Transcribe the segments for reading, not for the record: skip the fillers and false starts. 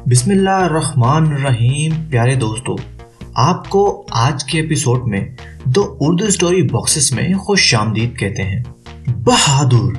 बिस्मिल्लाहिर्रहमानिर्रहीम। प्यारे दोस्तों, आपको आज के एपिसोड में दो उर्दू स्टोरी बॉक्सेस में खुशामदीद कहते हैं। बहादुर,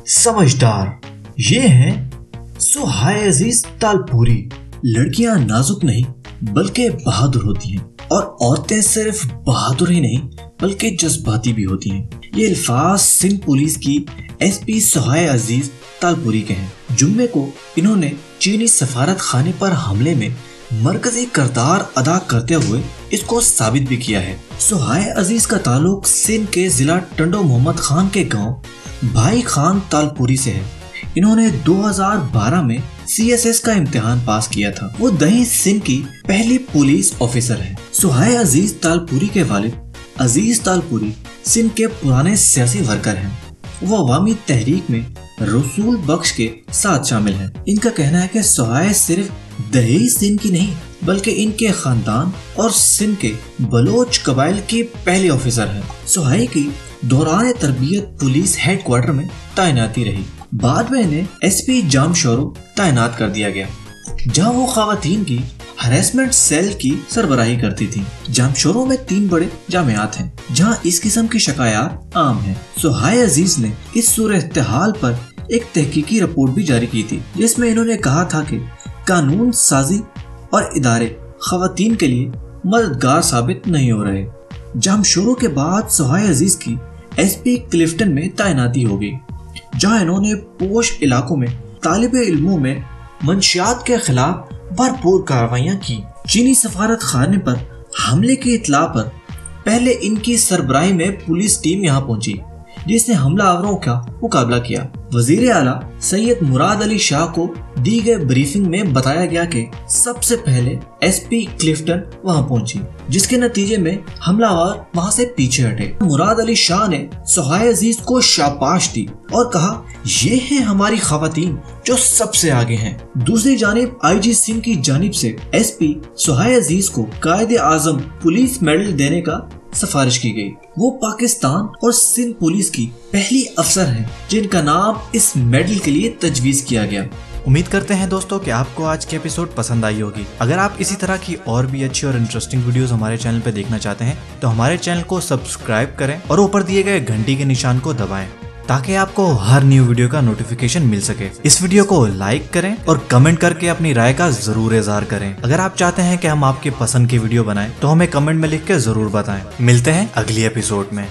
समझदार, ये हैं सुहाय अजीज तालपुरी। लड़कियां नाजुक नहीं बल्कि बहादुर होती हैं और औरतें सिर्फ बहादुर ही नहीं बल्कि जज्बाती भी होती हैं। ये अल्फाज सिंध पुलिस की एसपी सुहाय अजीज तालपुरी के हैं। जुम्मे को इन्होंने चीनी सफारत खाने पर हमले में मरकजी किरदार अदा करते हुए इसको साबित भी किया है। सुहाय अजीज का ताल्लुक सिंध के जिला टंडो मोहम्मद खान के गांव भाई खान तालपुरी से है। इन्होंने 2012 में CSS का इम्तिहान पास किया था। वो दही सिंध की पहली पुलिस ऑफिसर है। सुहाय अजीज तालपुरी के वालिद अजीज तालपुरी सिंध के पुराने सियासी वर्कर हैं। वो अवामी तहरीक में रसूल बख्श के साथ शामिल हैं। इनका कहना है कि सुहाय सिर्फ दही सिंध की नहीं बल्कि इनके खानदान और सिंध के बलोच कबाइल की पहली ऑफिसर है। सुहाय की दौरान तरबियत पुलिस हेडक्वार्टर में तैनाती रही। बाद में इन्हें SP जामशोरो तैनात कर दिया गया, जहां वो खवातीन की हरेसमेंट सेल की सरबराही करती थी। जामशोरो में 3 बड़े जामियात हैं जहां इस किस्म की शिकायत आम है। सुहाय अजीज ने इस सूरत-ए-हाल पर एक तहकीकी रिपोर्ट भी जारी की थी, जिसमें इन्होंने कहा था कि कानून साजी और इदारे खवातीन के लिए मददगार साबित नहीं हो रहे। जामशोरो के बाद सुहाय अजीज की SP क्लिफ्टन में तैनाती हो गई, जहां इन्होंने पोश इलाकों में तालिब इल्मों में मंशियात के खिलाफ भरपूर कार्रवाइयां की। चीनी सफारत खाने पर हमले की इत्तला पर पहले इनकी सरबराही में पुलिस टीम यहां पहुंची, जिसने हमलावरों का मुकाबला किया। वजीर आला सैयद मुराद अली शाह को दी गई ब्रीफिंग में बताया गया कि सबसे पहले SP क्लिफ्टन वहां पहुंची, जिसके नतीजे में हमलावर वहां से पीछे हटे। मुराद अली शाह ने सुहाय अजीज को शाबाश दी और कहा, ये है हमारी खवातीन जो सबसे आगे हैं। दूसरी जानिब IG सिंध की जानिब से SP सुहाय अजीज को कायदे आजम पुलिस मेडल देने का सिफारिश की गई। वो पाकिस्तान और सिंध पुलिस की पहली अफसर हैं जिनका नाम इस मेडल के लिए तजवीज किया गया। उम्मीद करते हैं दोस्तों कि आपको आज की एपिसोड पसंद आई होगी। अगर आप इसी तरह की और भी अच्छी और इंटरेस्टिंग वीडियोस हमारे चैनल पे देखना चाहते हैं तो हमारे चैनल को सब्सक्राइब करें और ऊपर दिए गए घंटी के निशान को दबाएं, ताकि आपको हर न्यू वीडियो का नोटिफिकेशन मिल सके। इस वीडियो को लाइक करें और कमेंट करके अपनी राय का जरूर इजहार करें। अगर आप चाहते हैं कि हम आपके पसंद की वीडियो बनाएं तो हमें कमेंट में लिख के जरूर बताएं। मिलते हैं अगली एपिसोड में।